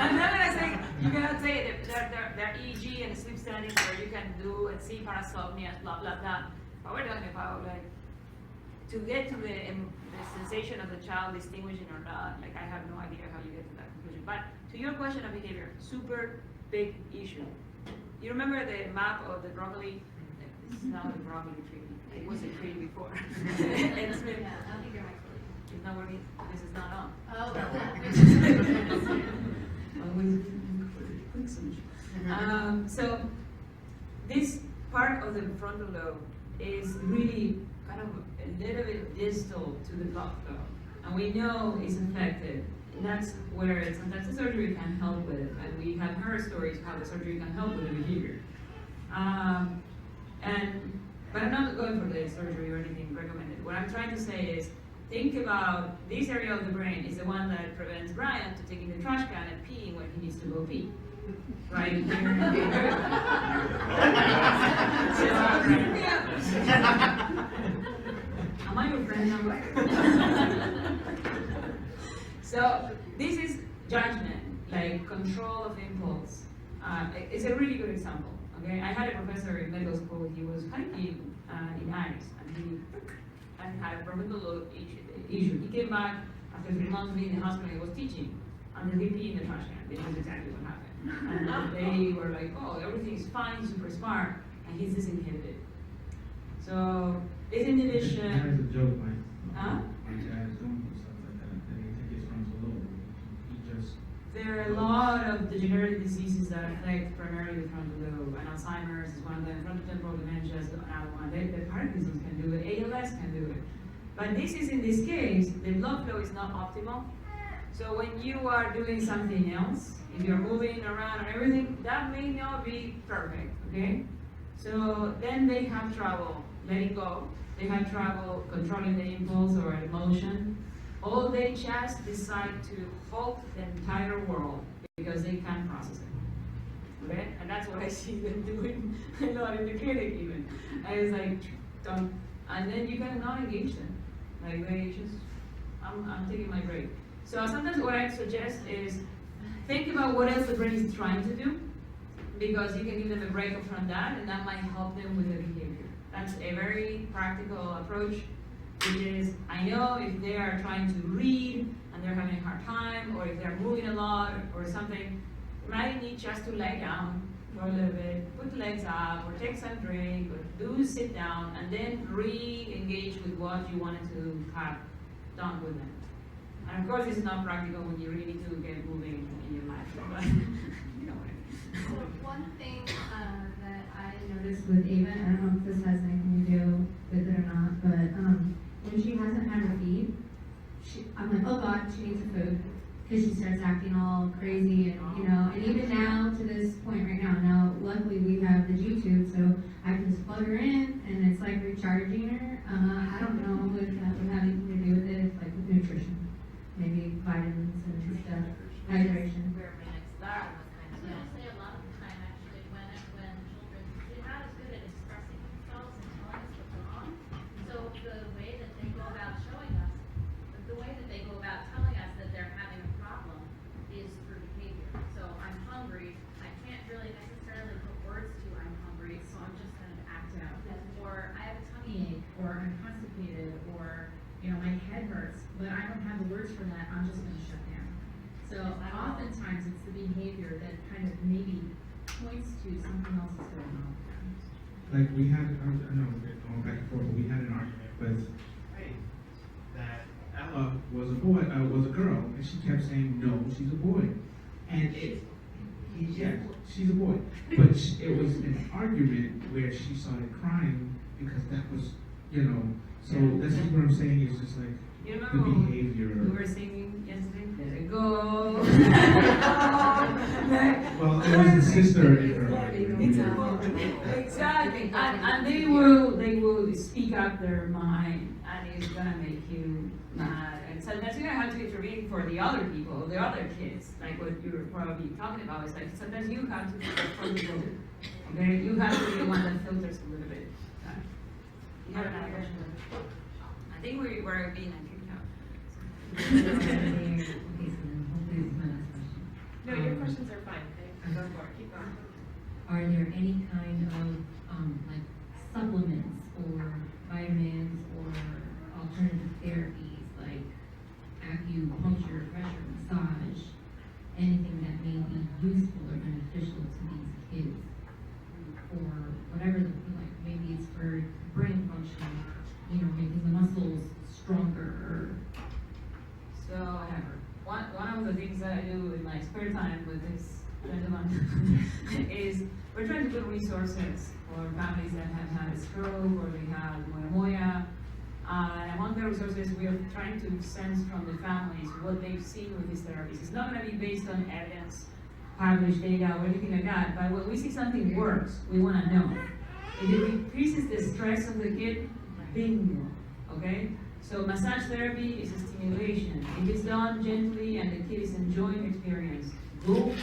I'm not gonna say, you cannot say that their EEG and sleep studies where you can do and see parasomnia, blah, blah, blah. But we're talking about, like, to get to the sensation of the child distinguishing or not, like, I have no idea how you get to that conclusion. But to your question of behavior, super big issue. You remember the map of the broccoli? This is now the broccoli tree. It was a tree before. It's been, Yeah, I don't think you're actually. it's not working, this is not on. Oh, So this part of the frontal lobe is really kind of a little bit distal to the blood flow, and we know it's affected. And that's where sometimes the surgery can help with, and we have heard stories how the surgery can help with the behavior. But I'm not going for the surgery or anything recommended. What I'm trying to say is, think about this area of the brain is the one that prevents Brian to taking the trash can and peeing when he needs to go pee. Right here. Am I your friend now? So this is judgment, like control of impulse. It's a really good example. Okay, I had a professor in medical school, he was hiking in ice, and he had a perpendicular issue. He came back after 3 months being in the hospital, he was teaching, and they peed in the trash can. This is exactly what happened. And they were like, oh, everything is fine, super smart, and he's disinhibited. So, this That inhibition, is a joke, huh? my dad is going through stuff like that, and he think his frontal lobe. He just, There are a lot of degenerative diseases that affect primarily the frontal lobe, and Alzheimer's is one of them, frontotemporal dementia is another one. The Parkinson's can do it, ALS can do it. But this is in this case, the blood flow is not optimal. So when you are doing something else, if you're moving around and everything, that may not be perfect, okay? So then they have trouble letting go. They have trouble controlling the impulse or emotion. Or they just decide to halt the entire world because they can't process it. Okay? And that's what I see them doing a lot in the clinic even. I was like, don't, and then you cannot engage them. Like they just, I'm taking my break. So sometimes what I suggest is think about what else the brain is trying to do, because you can give them a break from that, and that might help them with the behavior. That's a very practical approach, which is, I know if they are trying to read and they're having a hard time, or if they're moving a lot or something, you might need just to lay down for a little bit, put the legs up, or take some drink, or do sit down, and then re-engage with what you wanted to have done with them. And of course, this is not practical when you really need to get moving in your life, but you know what I mean. So one thing that I noticed with Ava, I don't know if this has anything to do with it or not, but when she hasn't had her feed, I'm like, oh God, she needs her food, because she starts acting all crazy, and you know, and even now to this point right now, luckily we have the G-tube, so I can just plug her in, and it's like recharging her. I don't know if that would have anything to do with it, it's like with nutrition, maybe vitamins and stuff, hydration. where my next thought was kind of. I was gonna say a lot of the time actually when children, they're not as good at expressing themselves and telling us what's wrong. So the way that they go about showing us, the way that they go about telling us that they're having a problem is through behavior. So I'm hungry, I can't really necessarily put words to I'm hungry, so I'm just gonna act out. Or I have a tummy ache, or I'm constipated, or, you know, my head hurts, but I don't have the words for that, I'm just gonna shut down. So oftentimes it's the behavior that kind of maybe points to something else is going on. like, we had, I know, we're going back and forth, but we had an argument with Faith that Ella was a boy, was a girl, and she kept saying, no, she's a boy. And yeah, she's a boy. But it was an argument where she started crying because that was, you know, so that's what I'm saying is just like You the remember when behavior. we were singing yesterday? Let it go. Well, it was the sister in her argument. Exactly. And they will speak up their mind, and it's gonna make you mad. And sometimes you're gonna have to intervene for the other people, the other kids, like what you were probably talking about. Is like sometimes you have to for the filter. Okay, you have to be the one that filters a little bit. You have another question? I think we were being kicked out. No, your questions are fine, okay? Go for it, keep going. Are there any kind of like supplements or vitamins or alternative therapies like acupuncture, pressure massage, anything that may be useful or beneficial to these kids? Or whatever, like maybe it's for brain function, you know, making the muscles stronger or So whatever. one of the things that I do in my spare time with this gentleman is we're trying to put resources for families that have had a stroke or they have moya. And among the resources, we are trying to sense from the families what they've seen with these therapies. It's not going to be based on evidence, published data, or anything like that. But when we see something works, we want to know. If it increases the stress of the kid, bingo. Okay? So massage therapy is a stimulation. If it's done gently and the kid is enjoying the experience, go for it.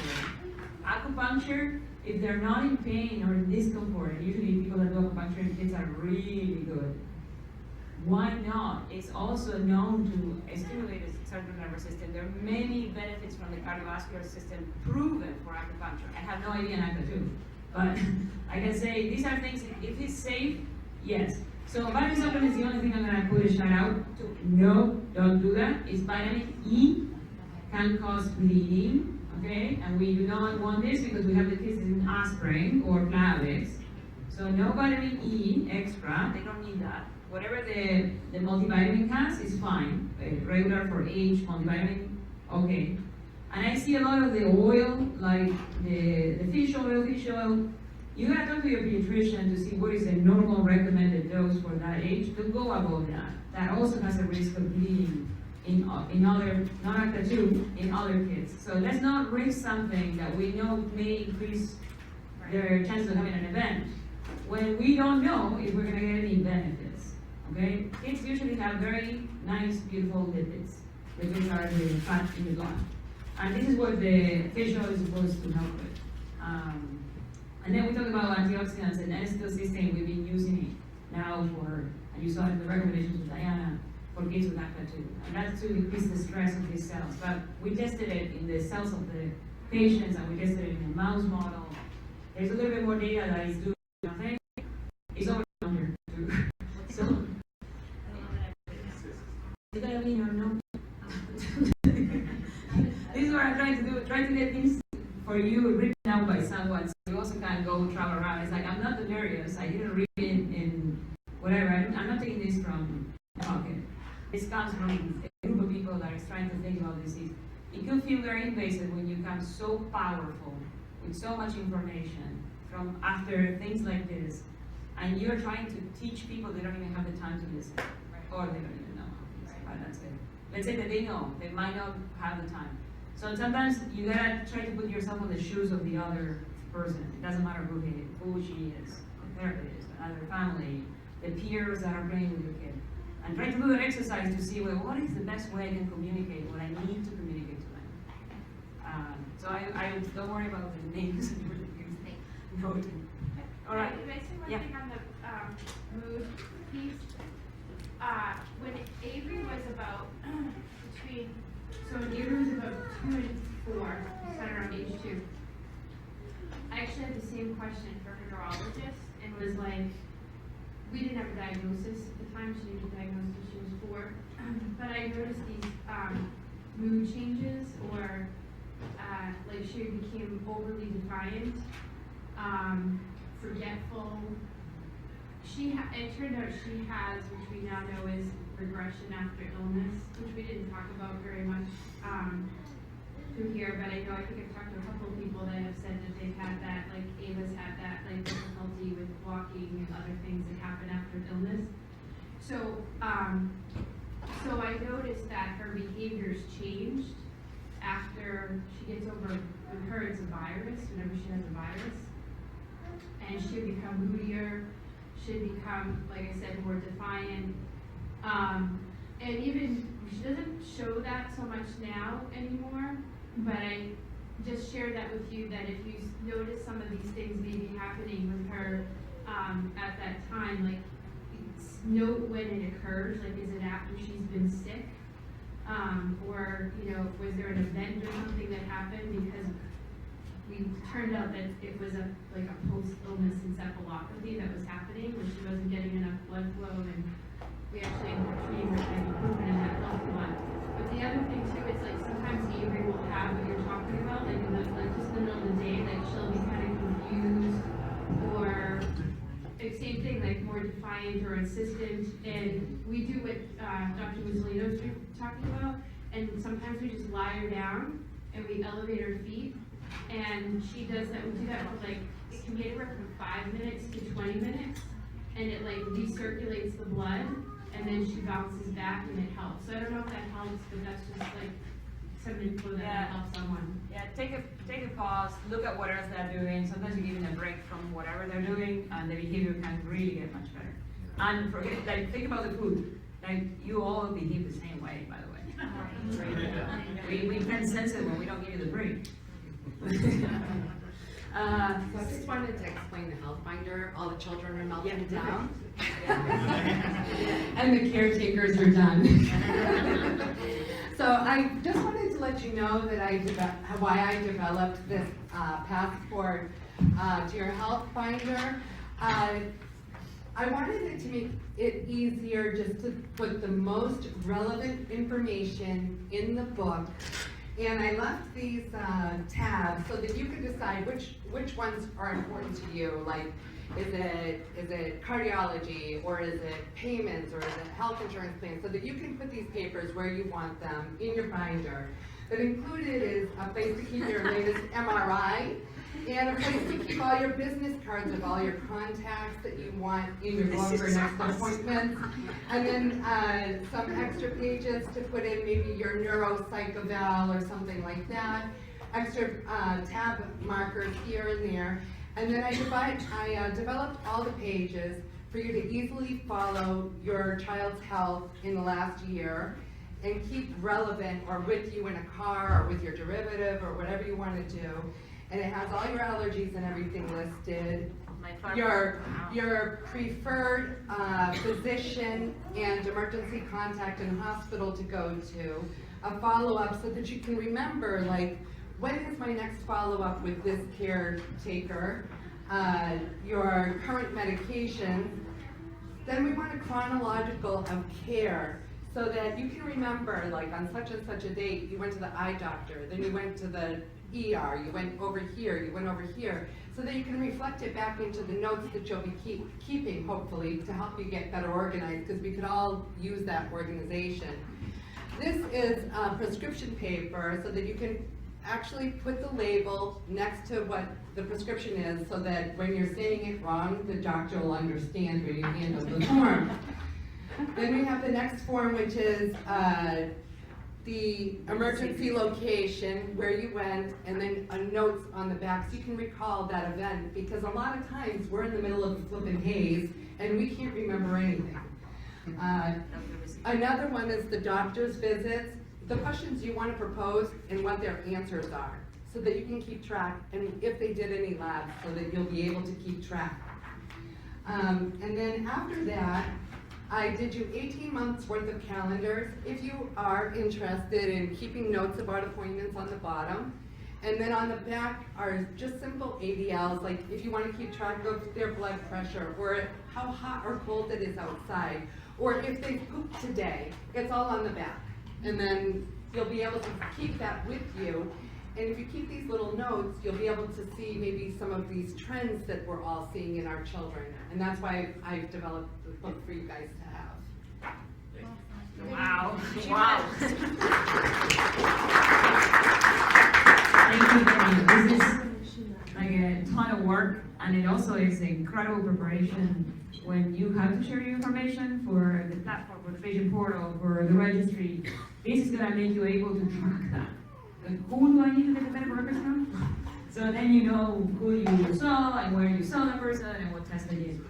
Acupuncture, if they're not in pain or in discomfort, and usually people that do acupuncture in kids are really good. Why not? It's also known to stimulate the central nervous system. There are many benefits from the cardiovascular system proven for acupuncture. I have no idea, and I could do. but I can say these are things, if it's safe, yes. So vitamin supplement is the only thing I'm gonna put a shout out to. No, don't do that. It's vitamin E, can cause bleeding, okay? And we do not want this because we have the kids in aspirin or Plavix. So no vitamin E extra, they don't need that. Whatever the multivitamin has is fine. Regular for age, multivitamin, okay. And I see a lot of the oil, like the fish oil. You gotta talk to your pediatrician to see what is the normal recommended dose for that age. Don't go above that. That also has a risk of bleeding in other, not ACTA 2, in other kids. So let's not risk something that we know may increase their chance of having an event when we don't know if we're gonna get any benefits, okay? Kids usually have very nice, beautiful lipids. Lipids are the fat in the blood. And this is what the fish oil is supposed to help with. And then we talk about antioxidants and N-acetylcysteine. We've been using it now for, and you saw it in the recommendations with Diana, for kids with ACTA 2. And that's to decrease the stress of these cells. But we tested it in the cells of the patients, and we tested it in a mouse model. There's a little bit more data that is doing nothing. It's over here too. So, is that a win or no? This is what I'm trying to do, trying to get things for you written down by someone, so you also can go travel around. It's like, I'm not delirious, I didn't read it in whatever, I'm not taking this from the pocket. This comes from a group of people that are trying to think about disease. It can feel very invasive when you come so powerful, with so much information, from after things like this, and you're trying to teach people they don't even have the time to listen, or they don't even know how to listen, but that's it. Let's say that they know, they might not have the time. So sometimes you gotta try to put yourself on the shoes of the other person. It doesn't matter who she is, the therapist, another family, the peers that are playing with your kid. And try to do an exercise to see, well, what is the best way I can communicate what I need to communicate to them. So I don't worry about the names and everything. All right. Can I say one Yeah. thing on the mood piece? When Avery was about when Avery was about 2 and 4, set around age 2, I actually had the same question for her neurologist, and was like, we didn't have a diagnosis at the time, she didn't get diagnosed when she was 4, but I noticed these mood changes, or like she became overly defiant, forgetful. It turned out she has, which we now know is regression after illness, which we didn't talk about very much through here, but I think I've talked to a couple of people that have said that they've had that, like Ava's had that, like difficulty with walking and other things that happen after illness. So I noticed that her behaviors changed after she gets over, with her it's a virus, whenever she has a virus, and she'll become moodier, she'll become, like I said, more defiant, and even, she doesn't show that so much now anymore, but I just shared that with you, that if you notice some of these things maybe happening with her at that time, like, note when it occurs, like, is it after she's been sick? Or, was there an event or something that happened? Because we turned out that it was a post-illness encephalopathy that was happening, when she wasn't getting enough blood flow, and we actually ended up treating her and improvement in that blood flow. But the other thing too is, like, sometimes Avery will have what you're talking about, like just in the middle of the day, like she'll be kind of confused, or same thing, like more defiant or insistent. And we do what Dr. Mussolino's been talking about, and sometimes we just lie her down and we elevate her feet, and she does that. We do that for it can be anywhere from 5 minutes to 20 minutes, and it recirculates the blood, and then she bounces back and it helps. So I don't know if that helps, but that's just some info that might help someone. Yeah, take a pause, look at what else they're doing. Sometimes you give them a break from whatever they're doing, and the behavior can really get much better. And forget, think about the food. You all behave the same way, by the way. We can sense it when we don't give you the break. So I just wanted to explain the health binder. All the children are melting down. And the caretakers are done. So I just wanted to let you know that why I developed this passport to your health binder. I wanted it to make it easier just to put the most relevant information in the book. And I left these tabs so that you could decide which ones are important to you. Like, is it cardiology, or is it payments, or is it health insurance plans, so that you can put these papers where you want them in your binder. But included is a place to keep your latest MRI, and a place to keep all your business cards of all your contacts that you want in your book for next appointments. And then some extra pages to put in maybe your neuropsych eval or something like that. Extra tab markers here and there. And then I developed all the pages for you to easily follow your child's health in the last year and keep relevant, or with you in a car, or with your derivative, or whatever you want to do. And it has all your allergies and everything listed, your preferred physician and emergency contact and hospital to go to, a follow-up so that you can remember, like, when is my next follow-up with this caretaker, your current medication. Then we want a chronological of care, so that you can remember, like, on such and such a date, you went to the eye doctor, then you went to the ER, you went over here, you went over here, so that you can reflect it back into the notes that you'll be keeping, hopefully, to help you get better organized, because we could all use that organization. This is prescription paper, so that you can actually put the label next to what the prescription is, so that when you're saying it wrong, the doctor will understand when you handle the form. Then we have the next form, which is the emergency location, where you went, and then notes on the back so you can recall that event, because a lot of times we're in the middle of a flippin' haze and we can't remember anything. Another one is the doctor's visits, the questions you want to propose and what their answers are, so that you can keep track, and if they did any labs, so that you'll be able to keep track. And then after that, I did you 18 months worth of calendars, if you are interested in keeping notes about appointments on the bottom. And then on the back are just simple ADLs, like if you want to keep track of their blood pressure, or how hot or cold it is outside, or if they pooped today, it's all on the back. And then you'll be able to keep that with you. And if you keep these little notes, you'll be able to see maybe some of these trends that we're all seeing in our children. And that's why I've developed the book for you guys to have. Wow. Wow. Thank you, Jenny. This is like a ton of work, and it also is incredible preparation when you have to share your information for the platform, for the patient portal, for the registry. This is going to make you able to track that. Like, who do I need to get the medical records from? So then you know who you saw and where you saw the person and what test they did.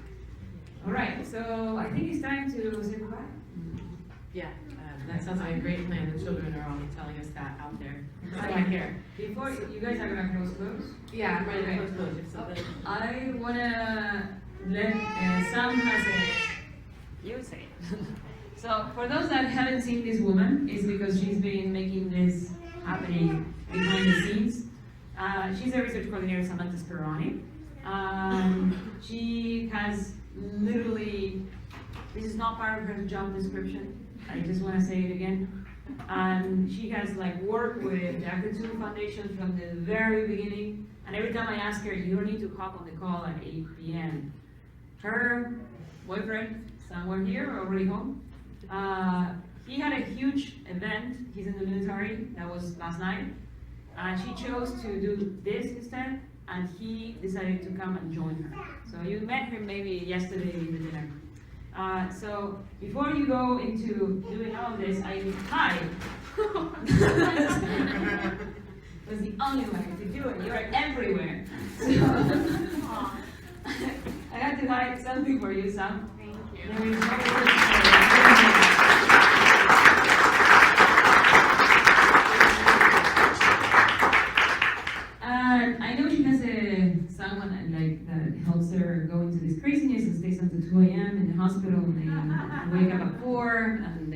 All right, so I think it's time to say goodbye. Yeah, that sounds like a great plan. The children are all telling us that out there. Right here. Before you guys are gonna close. Yeah, Right, right. close, close. I wanna let Sam has a. You say it. So for those that haven't seen this woman, it's because she's been making this happening behind the scenes. She's a research coordinator at Samantha Speroni. She has literally, this is not part of her job description. I just want to say it again. She has like worked with the Akatsuki Foundation from the very beginning. And every time I ask her, you don't need to hop on the call at 8 p.m. Her boyfriend, somewhere here, already home. He had a huge event. He's in the military. That was last night. She chose to do this instead, and he decided to come and join her. So you met him maybe yesterday in the dinner. So before you go into doing all of this, hi. Was the only way to do it. You're everywhere. So I had to hide something for you, Sam. Thank you. And I know she has someone that helps her go into this craziness and stays until 2 a.m. in the hospital, and they wake up at 4, and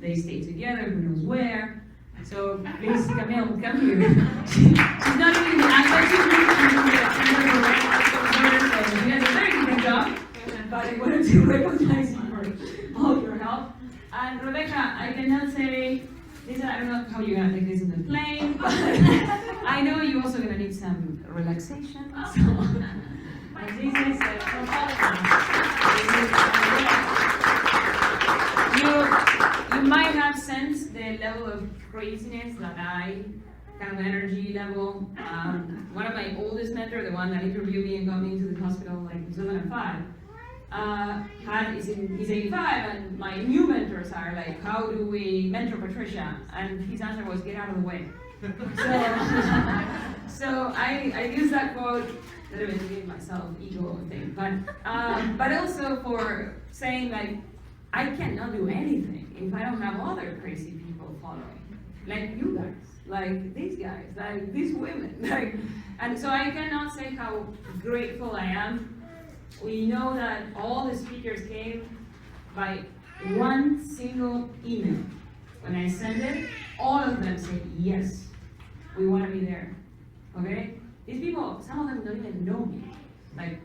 they stay together, who knows where. So please, Camille, come here. She's not even, I bet she's not even want to recognize you for all your help. And Rebecca, I cannot say, listen, I don't know how you're gonna take this in the plane, but I know you're also gonna need some relaxation, so. But this is from all of us. You might have sensed the level of craziness that kind of energy level. One of my oldest mentors, the one that interviewed me and got me into the hospital like in 2005, he's 85, and my new mentors are like, how do we mentor Patricia? And his answer was, get out of the way. So I use that quote a little bit to give myself ego thing, but also for saying like, I cannot do anything if I don't have other crazy people following, like you guys, like these guys, like these women, like, and so I cannot say how grateful I am. We know that all the speakers came by one single email. When I sent it, all of them said, yes, we want to be there, okay? These people, some of them don't even know me. Like,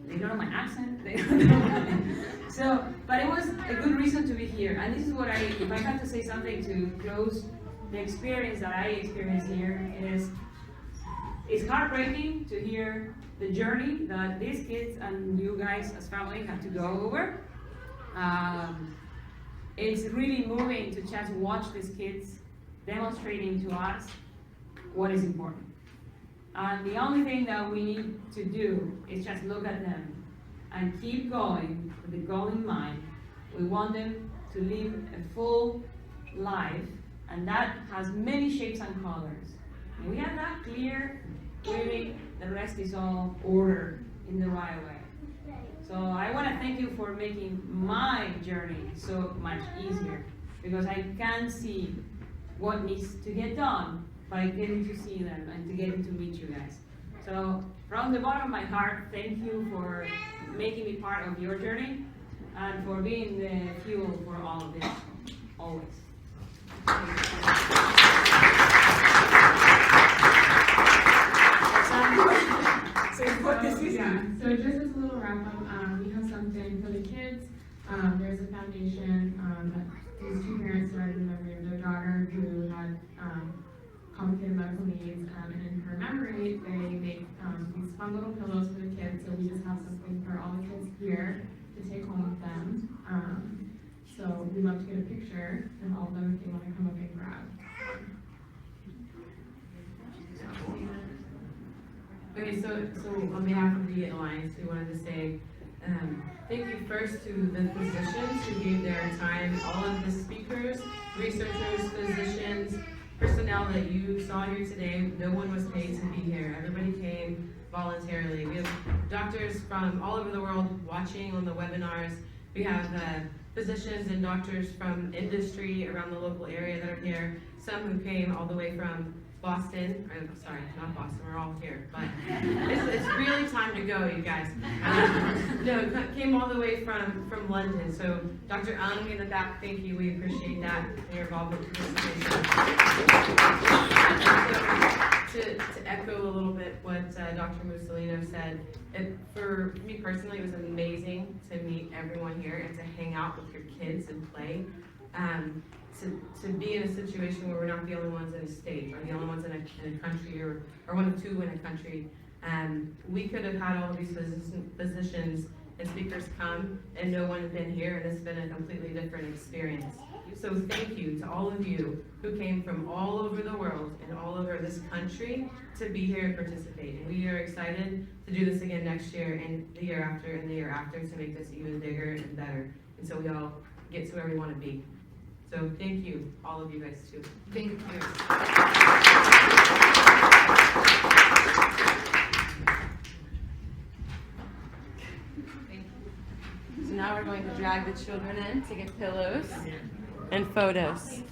they don't know my accent, they don't know So, but it was a good reason to be here. And this is what if I had to say something to close the experience that I experienced here, it's heartbreaking to hear the journey that these kids and you guys as family have to go over. It's really moving to just watch these kids demonstrating to us what is important. And the only thing that we need to do is just look at them and keep going with the goal in mind. We want them to live a full life, and that has many shapes and colors. And we have that clear, really, the rest is all order in the right way. So I want to thank you for making my journey so much easier, because I can see what needs to get done by getting to see them and to getting to meet you guys. So from the bottom of my heart, thank you for making me part of your journey and for being the fuel for all of this, always. So just as a little wrap up, we have something for the kids. There's a foundation that these two parents started in memory of their daughter who had complicated medical needs, and in her memory, they make these fun little pillows for the kids. So we just have something for all the kids here to take home with them. So we'd love to get a picture of all of them if they want to come up and grab. Okay, so on behalf of the Alliance, we wanted to say thank you first to the physicians who gave their time, all of the speakers, researchers, physicians, personnel that you saw here today. No one was paid to be here. Everybody came voluntarily. We have doctors from all over the world watching on the webinars. We have physicians and doctors from industry around the local area that are here. Some who came all the way from Boston, sorry, not Boston, we're all here, but it's really time to go, you guys. No, came all the way from London. So Dr. Ung in the back, thank you, we appreciate that, and your involvement and participation. To echo a little bit what Dr. Mussolino said, for me personally, it was amazing to meet everyone here and to hang out with your kids and play. To be in a situation where we're not the only ones in a state, or the only ones in a country, or one of two in a country. We could have had all of these physicians and speakers come, and no one had been here, and it's been a completely different experience. So thank you to all of you who came from all over the world and all over this country to be here and participate. And we are excited to do this again next year, and the year after, and the year after, to make this even bigger and better. And so we all get to where we want to be. So thank you, all of you guys too. Thank you. So now we're going to drag the children in to get pillows and photos.